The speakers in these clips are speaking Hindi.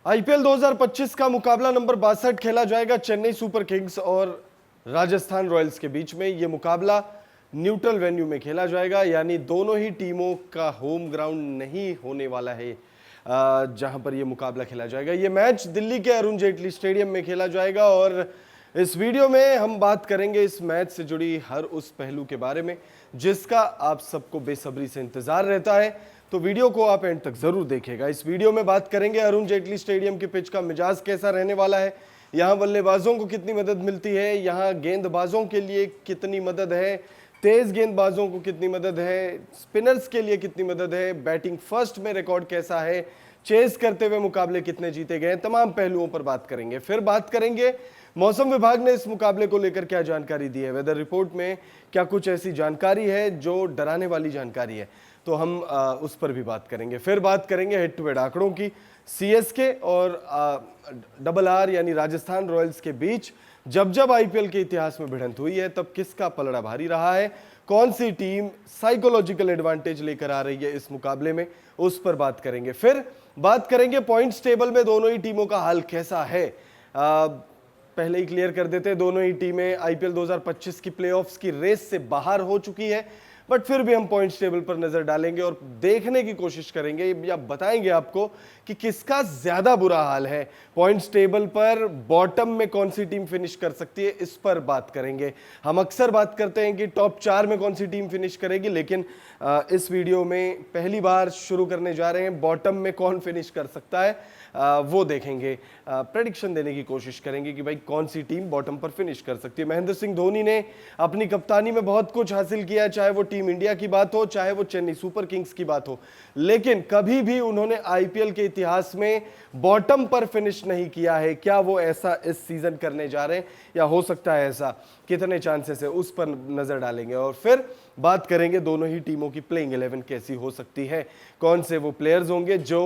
आईपीएल 2025 का मुकाबला नंबर 62 खेला जाएगा चेन्नई सुपर किंग्स और राजस्थान रॉयल्स के बीच में। यह मुकाबला न्यूट्रल वेन्यू में खेला जाएगा, यानी दोनों ही टीमों का होम ग्राउंड नहीं होने वाला है जहां पर यह मुकाबला खेला जाएगा। यह मैच दिल्ली के अरुण जेटली स्टेडियम में खेला जाएगा और इस वीडियो में हम बात करेंगे इस मैच से जुड़ी हर उस पहलू के बारे में जिसका आप सबको बेसब्री से इंतजार रहता है। तो वीडियो को आप एंड तक जरूर देखिएगा। इस वीडियो में बात करेंगे अरुण जेटली स्टेडियम के पिच का मिजाज कैसा रहने वाला है, यहाँ बल्लेबाजों को कितनी मदद मिलती है, यहाँ गेंदबाजों के लिए कितनी मदद है, तेज गेंदबाजों को कितनी मदद है, स्पिनर्स के लिए कितनी मदद है, बैटिंग फर्स्ट में रिकॉर्ड कैसा है, चेस करते हुए मुकाबले कितने जीते गए, तमाम पहलुओं पर बात करेंगे। फिर बात करेंगे मौसम विभाग ने इस मुकाबले को लेकर क्या जानकारी दी है, वेदर रिपोर्ट में क्या कुछ ऐसी जानकारी है जो डराने वाली जानकारी है, तो हम उस पर भी बात करेंगे। फिर बात करेंगे हेड टू हेड आंकड़ों की। सीएसके और RR यानी राजस्थान रॉयल्स के बीच जब जब आईपीएल के इतिहास में भिड़ंत हुई है तब किसका पलड़ा भारी रहा है, कौन सी टीम साइकोलॉजिकल एडवांटेज लेकर आ रही है इस मुकाबले में, उस पर बात करेंगे। फिर बात करेंगे पॉइंट्स टेबल में दोनों ही टीमों का हाल कैसा है। पहले ही क्लियर कर देते हैं, दोनों ही टीमें आईपीएल 2025 की प्लेऑफ्स की रेस से बाहर हो चुकी है, बट फिर भी हम पॉइंट्स टेबल पर नजर डालेंगे और देखने की कोशिश करेंगे या बताएंगे आपको कि किसका ज्यादा बुरा हाल है। पॉइंट्स टेबल पर बॉटम में कौन सी टीम फिनिश कर सकती है, इस पर बात करेंगे। हम अक्सर बात करते हैं कि टॉप 4 में कौन सी टीम फिनिश करेगी, लेकिन इस वीडियो में पहली बार शुरू करने जा रहे हैं बॉटम में कौन फिनिश कर सकता है, वो देखेंगे। प्रेडिक्शन देने की कोशिश करेंगे कि भाई कौन सी टीम बॉटम पर फिनिश कर सकती है। महेंद्र सिंह धोनी ने अपनी कप्तानी में बहुत कुछ हासिल किया, चाहे वो टीम इंडिया की बात हो, चाहे वो चेन्नई सुपर किंग्स की बात हो, लेकिन कभी भी उन्होंने आईपीएल के इतिहास में बॉटम पर फिनिश नहीं किया है। क्या वो ऐसा इस सीजन करने जा रहे हैं या हो सकता है ऐसा, कितने चांसेस है, उस पर नजर डालेंगे। और फिर बात करेंगे दोनों ही टीमों की प्लेइंग 11 कैसी हो सकती है, कौन से वो प्लेयर्स होंगे जो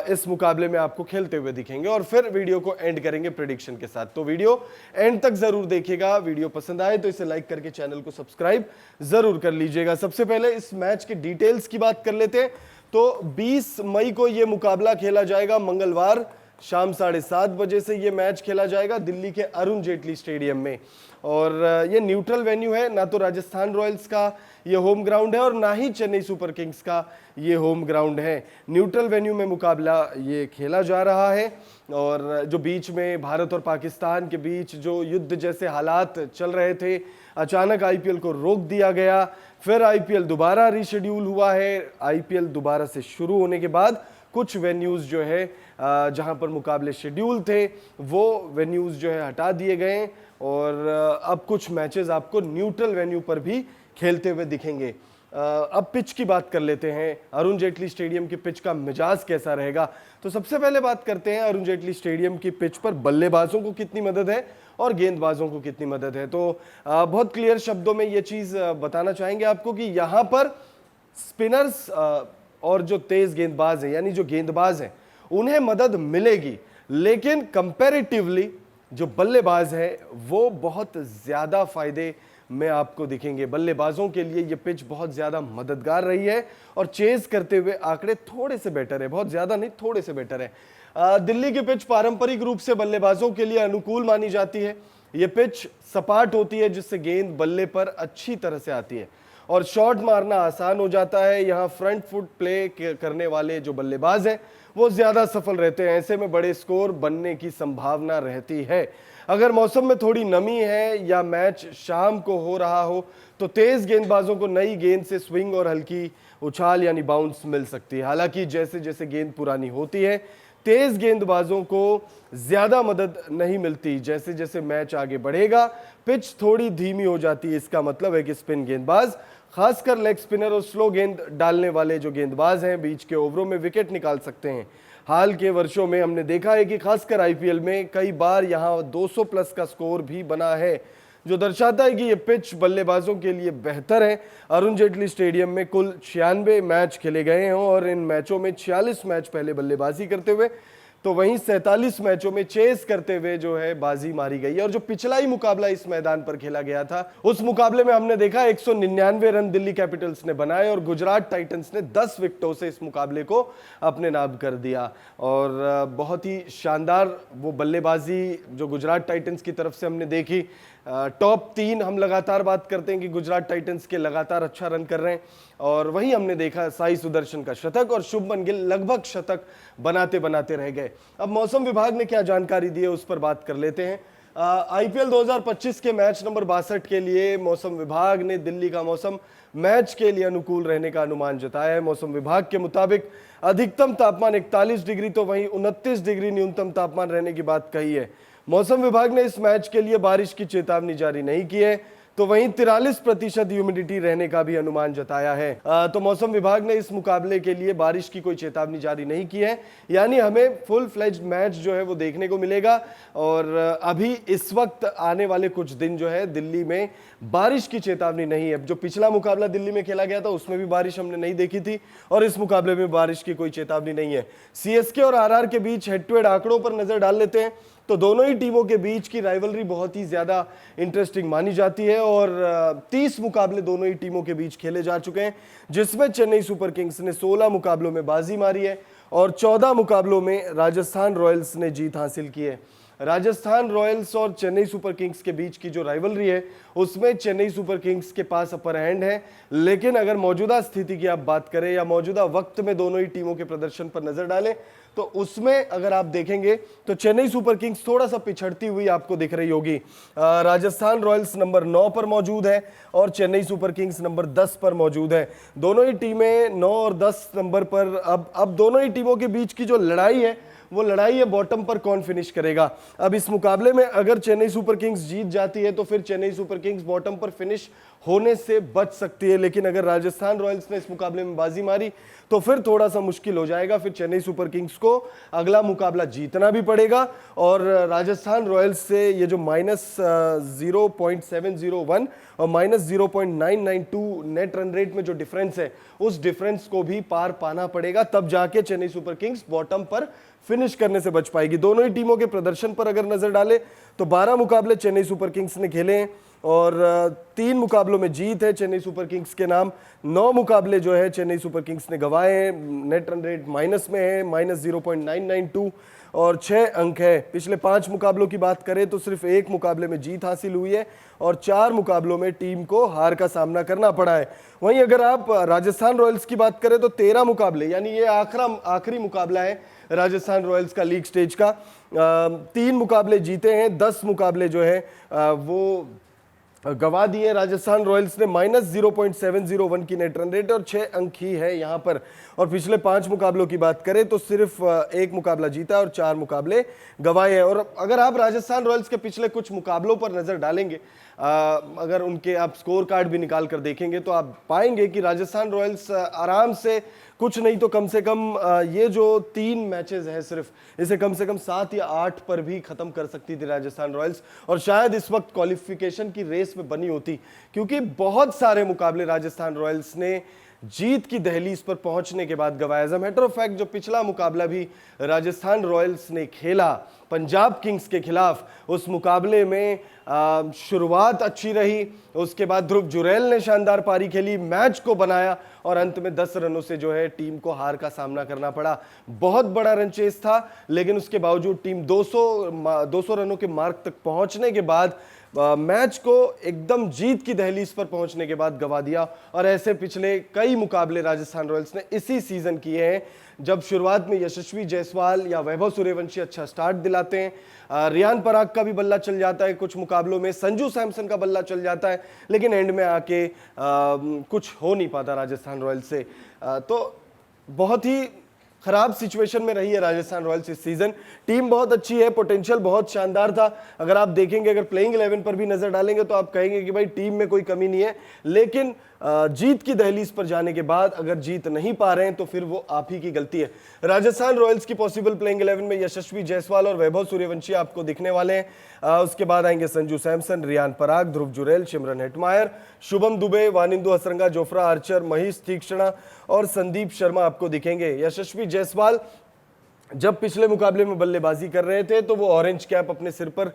इस मुकाबले में आपको खेलते हुए दिखेंगे, और फिर वीडियो को एंड करेंगे प्रेडिक्शन के साथ। तो वीडियो एंड तक जरूर देखिएगा। वीडियो पसंद आए तो इसे लाइक करके चैनल को सब्सक्राइब जरूर कर लीजिएगा। सबसे पहले इस मैच के डिटेल्स की बात कर लेते हैं। तो 20 मई को यह मुकाबला खेला जाएगा, मंगलवार शाम 7:30 बजे से यह मैच खेला जाएगा दिल्ली के अरुण जेटली स्टेडियम में। और ये न्यूट्रल वेन्यू है, ना तो राजस्थान रॉयल्स का ये होम ग्राउंड है और ना ही चेन्नई सुपर किंग्स का ये होम ग्राउंड है। न्यूट्रल वेन्यू में मुकाबला ये खेला जा रहा है। और जो बीच में भारत और पाकिस्तान के बीच जो युद्ध जैसे हालात चल रहे थे, अचानक आईपीएल को रोक दिया गया, फिर आईपीएल दोबारा रीशेड्यूल हुआ है। आईपीएल दोबारा से शुरू होने के बाद कुछ वेन्यूज जो है जहां पर मुकाबले शेड्यूल थे वो वेन्यूज जो है हटा दिए गए और अब कुछ मैचेस आपको न्यूट्रल वेन्यू पर भी खेलते हुए दिखेंगे। अब पिच की बात कर लेते हैं। अरुण जेटली स्टेडियम की पिच का मिजाज कैसा रहेगा, तो सबसे पहले बात करते हैं अरुण जेटली स्टेडियम की पिच पर बल्लेबाजों को कितनी मदद है और गेंदबाजों को कितनी मदद है। तो बहुत क्लियर शब्दों में ये चीज बताना चाहेंगे आपको कि यहाँ पर स्पिनर्स और जो तेज गेंदबाज है यानी जो गेंदबाज हैं उन्हें मदद मिलेगी, लेकिन कंपैरेटिवली जो बल्लेबाज है वो बहुत ज्यादा फायदे में आपको दिखेंगे। बल्लेबाजों के लिए ये पिच बहुत ज्यादा मददगार रही है और चेज करते हुए आंकड़े थोड़े से बेटर है, बहुत ज्यादा नहीं, थोड़े से बेटर है। दिल्ली की पिच पारंपरिक रूप से बल्लेबाजों के लिए अनुकूल मानी जाती है। ये पिच सपाट होती है जिससे गेंद बल्ले पर अच्छी तरह से आती है और शॉट मारना आसान हो जाता है। यहाँ फ्रंट फुट प्ले करने वाले जो बल्लेबाज हैं वो ज्यादा सफल रहते हैं, ऐसे में बड़े स्कोर बनने की संभावना रहती है। अगर मौसम में थोड़ी नमी है या मैच शाम को हो रहा हो तो तेज गेंदबाजों को नई गेंद से स्विंग और हल्की उछाल यानी बाउंस मिल सकती है। हालांकि जैसे जैसे गेंद पुरानी होती है तेज गेंदबाजों को ज्यादा मदद नहीं मिलती, जैसे जैसे मैच आगे बढ़ेगा पिच थोड़ी धीमी हो जाती है। इसका मतलब है कि स्पिन गेंदबाज, खासकर लेग स्पिनर और स्लो गेंद डालने वाले जो गेंदबाज हैं बीच के ओवरों में विकेट निकाल सकते हैं। हाल के वर्षों में हमने देखा है कि खासकर आईपीएल में कई बार यहां 200 प्लस का स्कोर भी बना है, जो दर्शाता है कि ये पिच बल्लेबाजों के लिए बेहतर है। अरुण जेटली स्टेडियम में कुल 96 मैच खेले गए हैं और इन मैचों में 46 मैच पहले बल्लेबाजी करते हुए तो वहीं 47 मैचों में चेस करते हुए जो है बाजी मारी गई है। और जो पिछला ही मुकाबला इस मैदान पर खेला गया था, उस मुकाबले में हमने देखा 199 रन दिल्ली कैपिटल्स ने बनाए और गुजरात टाइटंस ने 10 विकेटों से इस मुकाबले को अपने नाम कर दिया। और बहुत ही शानदार वो बल्लेबाजी जो गुजरात टाइटंस की तरफ से हमने देखी। टॉप 3 हम लगातार बात करते हैं कि गुजरात टाइटंस के लगातार अच्छा रन कर रहे हैं, और वहीं हमने देखा साई सुदर्शन का शतक और शुभमन गिल लगभग शतक बनाते बनाते रह गए। अब मौसम विभाग ने क्या जानकारी दी है उस पर बात कर लेते हैं। आईपीएल 2025 के मैच नंबर 62 के लिए मौसम विभाग ने दिल्ली का मौसम मैच के लिए अनुकूल रहने का अनुमान जताया है। मौसम विभाग के मुताबिक अधिकतम तापमान 41 डिग्री तो वहीं 29 डिग्री न्यूनतम तापमान रहने की बात कही है। मौसम विभाग ने इस मैच के लिए बारिश की चेतावनी जारी नहीं की है, तो वहीं 43% ह्यूमिडिटी रहने का भी अनुमान जताया है। तो मौसम विभाग ने इस मुकाबले के लिए बारिश की कोई चेतावनी जारी नहीं की है, यानी हमें फुल फ्लेज्ड मैच जो है वो देखने को मिलेगा। और अभी इस वक्त आने वाले कुछ दिन जो है दिल्ली में बारिश की चेतावनी नहीं है। जो पिछला मुकाबला दिल्ली में खेला गया था उसमें भी बारिश हमने नहीं देखी थी, और इस मुकाबले में बारिश की कोई चेतावनी नहीं है। सीएसके और आरआर के बीच हेड टू हेड आंकड़ों पर नजर डाल लेते हैं, तो दोनों ही टीमों के बीच की राइवलरी बहुत ही ज्यादा इंटरेस्टिंग मानी जाती है। और 30 मुकाबले दोनों ही टीमों के बीच खेले जा चुके हैं, जिसमें चेन्नई सुपर किंग्स ने 16 मुकाबलों में बाजी मारी है और 14 मुकाबलों में राजस्थान रॉयल्स ने जीत हासिल की है। राजस्थान रॉयल्स और चेन्नई सुपर किंग्स के बीच की जो राइवलरी है उसमें चेन्नई सुपर किंग्स के पास अपर हैंड है, लेकिन अगर मौजूदा स्थिति की आप बात करें या मौजूदा वक्त में दोनों ही टीमों के प्रदर्शन पर नजर डालें तो उसमें अगर आप देखेंगे तो चेन्नई सुपर किंग्स थोड़ा सा पिछड़ती हुई आपको दिख रही होगी। राजस्थान रॉयल्स नंबर 9 पर मौजूद है और चेन्नई सुपर किंग्स नंबर 10 पर मौजूद है। दोनों ही टीमें 9 और 10 नंबर पर अब दोनों ही टीमों के बीच की जो लड़ाई है वो लड़ाई है बॉटम पर कौन फिनिश करेगा। अब इस मुकाबले में अगर चेन्नई सुपर किंग्स जीत जाती है तो फिर चेन्नई सुपर किंग्स बॉटम पर फिनिश होने से बच सकती है, लेकिन अगर राजस्थान रॉयल्स ने इस मुकाबले में बाजी मारी तो फिर थोड़ा सा मुश्किल हो जाएगा। फिर चेन्नई सुपर किंग्स को अगला मुकाबला जीतना भी पड़ेगा और राजस्थान रॉयल्स से ये जो -0.701 और -0.992 नेट रन रेट में जो डिफरेंस है उस डिफरेंस को भी पार पाना पड़ेगा, तब जाके चेन्नई सुपर किंग्स बॉटम पर फिनिश करने से बच पाएगी। दोनों ही टीमों के प्रदर्शन पर अगर नजर डालें तो 12 मुकाबले चेन्नई सुपर किंग्स ने खेले हैं और 3 मुकाबलों में जीत है चेन्नई सुपर किंग्स के नाम। 9 मुकाबले जो है चेन्नई सुपर किंग्स ने गंवाए हैं, नेट रन रेट माइनस में है, -0.992 और 6 अंक है। पिछले 5 मुकाबलों की बात करें तो सिर्फ 1 मुकाबले में जीत हासिल हुई है और 4 मुकाबलों में टीम को हार का सामना करना पड़ा है। वहीं अगर आप राजस्थान रॉयल्स की बात करें तो 13 मुकाबले, यानी ये आखिरी मुकाबला है राजस्थान रॉयल्स का लीग स्टेज का। 3 मुकाबले जीते हैं, 10 मुकाबले जो है वो गवा दिए राजस्थान रॉयल्स ने। -0.701 की नेट रन रेट और 6 अंक ही है यहाँ पर। और पिछले 5 मुकाबलों की बात करें तो सिर्फ 1 मुकाबला जीता और 4 मुकाबले गवाए हैं। और अगर आप राजस्थान रॉयल्स के पिछले कुछ मुकाबलों पर नजर डालेंगे, अगर उनके आप स्कोर कार्ड भी निकाल कर देखेंगे तो आप पाएंगे कि राजस्थान रॉयल्स आराम से कुछ नहीं तो कम से कम ये जो 3 मैचेस हैं सिर्फ, इसे कम से कम 7 या 8 पर भी खत्म कर सकती थी राजस्थान रॉयल्स, और शायद इस वक्त क्वालिफिकेशन की रेस में बनी होती, क्योंकि बहुत सारे मुकाबले राजस्थान रॉयल्स ने जीत की दहलीज पर पहुंचने के बाद गवाया। As a matter of fact जो पिछला मुकाबला भी राजस्थान रॉयल्स ने खेला पंजाब किंग्स के खिलाफ, उस मुकाबले में शुरुआत अच्छी रही, उसके बाद ध्रुव जुरैल ने शानदार पारी खेली, मैच को बनाया और अंत में 10 रनों से जो है टीम को हार का सामना करना पड़ा। बहुत बड़ा रन चेस था, लेकिन उसके बावजूद टीम 200 रनों के मार्क तक पहुंचने के बाद मैच को एकदम जीत की दहलीज पर पहुंचने के बाद गवा दिया। और ऐसे पिछले कई मुकाबले राजस्थान रॉयल्स ने इसी सीजन किए हैं, जब शुरुआत में यशस्वी जायसवाल या वैभव सूर्यवंशी अच्छा स्टार्ट दिलाते हैं, रियान पराग का भी बल्ला चल जाता है कुछ मुकाबलों में, संजू सैमसन का बल्ला चल जाता है, लेकिन एंड में आके कुछ हो नहीं पाता राजस्थान रॉयल्स से। तो बहुत ही खराब सिचुएशन में रही है राजस्थान रॉयल्स इस सीजन। टीम बहुत अच्छी है, पोटेंशियल बहुत शानदार था। अगर आप देखेंगे, अगर प्लेइंग 11 पर भी नजर डालेंगे तो आप कहेंगे कि भाई टीम में कोई कमी नहीं है, लेकिन जीत की दहलीज पर जाने के बाद अगर जीत नहीं पा रहे हैं तो फिर वो आप ही की गलती है। राजस्थान रॉयल्स की पॉसिबल प्लेइंग 11 में यशस्वी जायसवाल और वैभव सूर्यवंशी आपको दिखने वाले हैं। उसके बाद आएंगे Sanju Samson, Riyan Parag, Dhruv Jurel, Shimron Hetmyer, Shubham Dubey, Wanindu Hasaranga, Jofra Archer, Maheesh Theekshana और संदीप शर्मा आपको दिखेंगे। यशस्वी जायसवाल जब पिछले मुकाबले में बल्लेबाजी कर रहे थे तो वो ऑरेंज कैप अपने सिर पर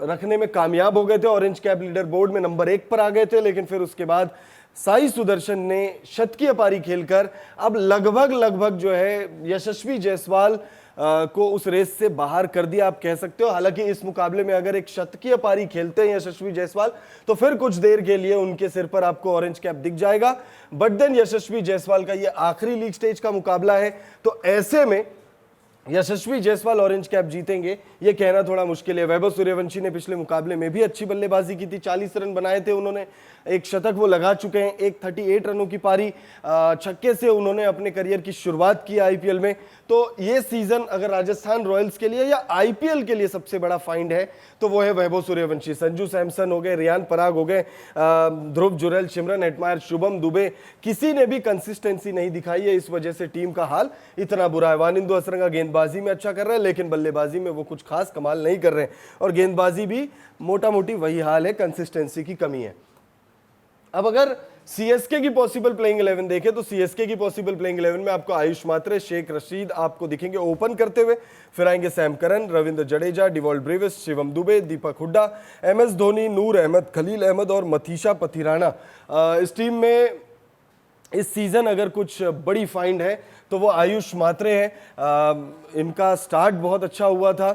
रखने में कामयाब हो गए थे। ऑरेंज कैप लीडर बोर्ड में नंबर 1 पर आ गए थे, लेकिन फिर उसके बाद साई सुदर्शन ने शतकीय पारी खेलकर अब लगभग जो है यशस्वी जायसवाल को उस रेस से बाहर कर दिया, आप कह सकते हो। हालांकि इस मुकाबले में अगर एक शतकीय पारी खेलते हैं यशस्वी जायसवाल तो फिर कुछ देर के लिए उनके सिर पर आपको ऑरेंज कैप दिख जाएगा। बट देन यशस्वी जायसवाल का ये आखिरी लीग स्टेज का मुकाबला है, तो ऐसे में यशस्वी जायसवाल ऑरेंज कैप जीतेंगे ये कहना थोड़ा मुश्किल है। वैभव सूर्यवंशी ने पिछले मुकाबले में भी अच्छी बल्लेबाजी की थी, 40 रन बनाए थे उन्होंने, एक शतक वो लगा चुके हैं, एक 38 रनों की पारी छक्के से उन्होंने अपने करियर की शुरुआत की आईपीएल में। तो ये सीजन अगर राजस्थान रॉयल्स के लिए या आईपीएल के लिए सबसे बड़ा फाइंड है तो वो है वैभव सूर्यवंशी। संजू सैमसन हो गए, रियान पराग हो गए, ध्रुव जुरैल, शिमरन हेटमायर, शुभम दुबे, किसी ने भी कंसिस्टेंसी नहीं दिखाई है, इस वजह से टीम का हाल इतना बुरा है। वानिंदु असरंगा गेंदबाजी में अच्छा कर रहे हैं लेकिन बल्लेबाजी में वो कुछ खास कमाल नहीं कर रहे हैं, और गेंदबाजी भी मोटा मोटी वही हाल है, कंसिस्टेंसी की कमी है। अब अगर सीएसके की पॉसिबल प्लेइंग 11 देखें तो सीएसके की पॉसिबल प्लेइंग 11 में आपको आयुष मात्रे, शेख रशीद आपको दिखेंगे ओपन करते हुए, फिर आएंगे Sam Curran, Ravindra Jadeja, Dewald Brevis, Shivam Dube, Deepak Hooda, MS Dhoni, Noor Ahmad, Khaleel Ahmed और मथीशा पथिराना। इस टीम में इस सीजन अगर कुछ बड़ी फाइंड है तो वो आयुष मात्रे है। इनका स्टार्ट बहुत अच्छा हुआ था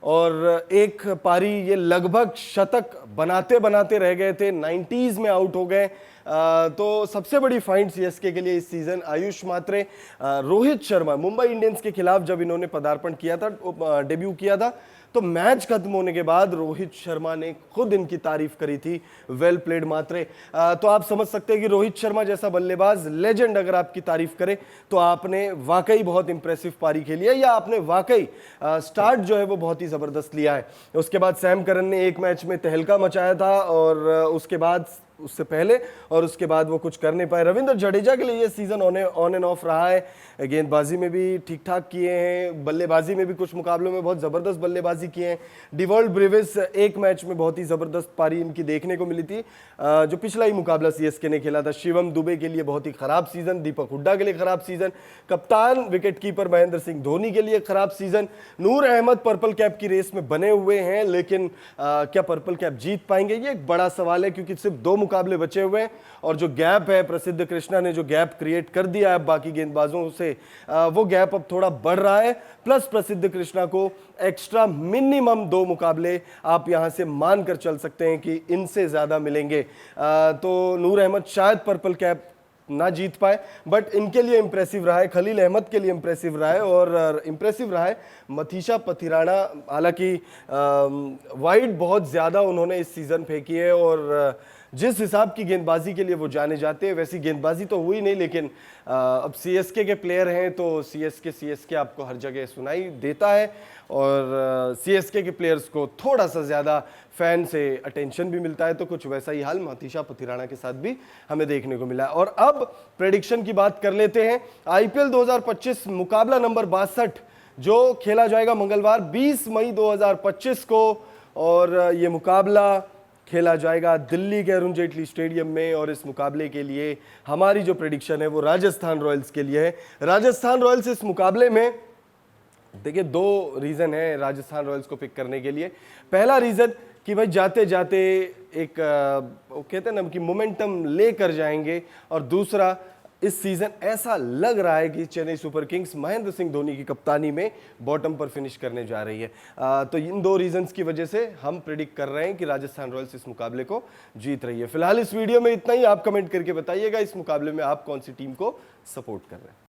और एक पारी ये लगभग शतक बनाते बनाते रह गए थे, 90s में आउट हो गए। तो सबसे बड़ी फाइंड सीएसके के लिए इस सीजन आयुष मात्रे। रोहित शर्मा, मुंबई इंडियंस के खिलाफ जब इन्होंने पदार्पण किया था, डेब्यू किया था, तो मैच खत्म होने के बाद रोहित शर्मा ने खुद इनकी तारीफ करी थी, वेल प्लेड मात्रे। तो आप समझ सकते हैं कि रोहित शर्मा जैसा बल्लेबाज, लेजेंड अगर आपकी तारीफ करे तो आपने वाकई बहुत इंप्रेसिव पारी खेली है या आपने वाकई स्टार्ट जो है वो बहुत ही जबरदस्त लिया है। उसके बाद सैम करन ने एक मैच में तहलका मचाया था और उसके बाद उससे पहले और उसके बाद वो कुछ कर नहीं पाए। रविंद्र जडेजा के लिए ये सीजन ऑन एंड ऑफ रहा है, गेंदबाजी में भी ठीक ठाक किए हैं, बल्लेबाजी में भी कुछ मुकाबलों में बहुत ज़बरदस्त बल्लेबाजी किए हैं। डिवॉल्ट ब्रेविस एक मैच में बहुत ही ज़बरदस्त पारी इनकी देखने को मिली थी, जो पिछला ही मुकाबला सीएसके ने खेला था। शिवम दुबे के लिए बहुत ही खराब सीजन, दीपक हुड्डा के लिए खराब सीजन, कप्तान विकेट कीपर महेंद्र सिंह धोनी के लिए खराब सीजन। नूर अहमद पर्पल कैप की रेस में बने हुए हैं लेकिन क्या पर्पल कैप जीत पाएंगे, ये एक बड़ा सवाल है, क्योंकि सिर्फ 2 मुकाबले बचे हुए हैं और जो गैप है, प्रसिद्ध कृष्णा ने जो गैप क्रिएट कर दिया है बाकी गेंदबाजों से, वो गैप अब थोड़ा बढ़ रहा है। प्लस प्रसिद्ध कृष्णा को एक्स्ट्रा मिनिमम 2 मुकाबले आप यहां से मानकर चल सकते हैं कि इनसे ज्यादा मिलेंगे। तो नूर अहमद शायद पर्पल कैप ना जीत पाए, बट इनके लिए इंप्रेसिव रहा है, खलील अहमद के लिए इंप्रेसिव रहा है और इंप्रेसिव रहा है मथीशा पथिराना। हालांकि वाइड बहुत ज़्यादा उन्होंने इस सीज़न फेंकी है और जिस हिसाब की गेंदबाजी के लिए वो जाने जाते हैं वैसी गेंदबाजी तो हुई नहीं, लेकिन अब सीएसके के प्लेयर हैं तो सीएसके आपको हर जगह सुनाई देता है और सीएसके के प्लेयर्स को थोड़ा सा ज़्यादा फैन से अटेंशन भी मिलता है, तो कुछ वैसा ही हाल मथीशा पथिराना के साथ भी हमें देखने को मिला है। और अब प्रेडिक्शन की बात कर लेते हैं। आईपीएल 2025 मुकाबला नंबर 62 जो खेला जाएगा मंगलवार 20 मई 2025 को, और ये मुकाबला खेला जाएगा दिल्ली के अरुण जेटली स्टेडियम में। और इस मुकाबले के लिए हमारी जो प्रेडिक्शन है वो राजस्थान रॉयल्स के लिए है। राजस्थान रॉयल्स इस मुकाबले में, देखिए 2 रीज़न है राजस्थान रॉयल्स को पिक करने के लिए। पहला रीज़न कि भाई जाते जाते एक वो कहते हैं ना कि मोमेंटम लेकर जाएंगे, और दूसरा इस सीजन ऐसा लग रहा है कि चेन्नई सुपर किंग्स महेंद्र सिंह धोनी की कप्तानी में बॉटम पर फिनिश करने जा रही है। तो इन 2 रीजंस की वजह से हम प्रिडिक्ट कर रहे हैं कि राजस्थान रॉयल्स इस मुकाबले को जीत रही है। फिलहाल इस वीडियो में इतना ही। आप कमेंट करके बताइएगा इस मुकाबले में आप कौन सी टीम को सपोर्ट कर रहे हैं।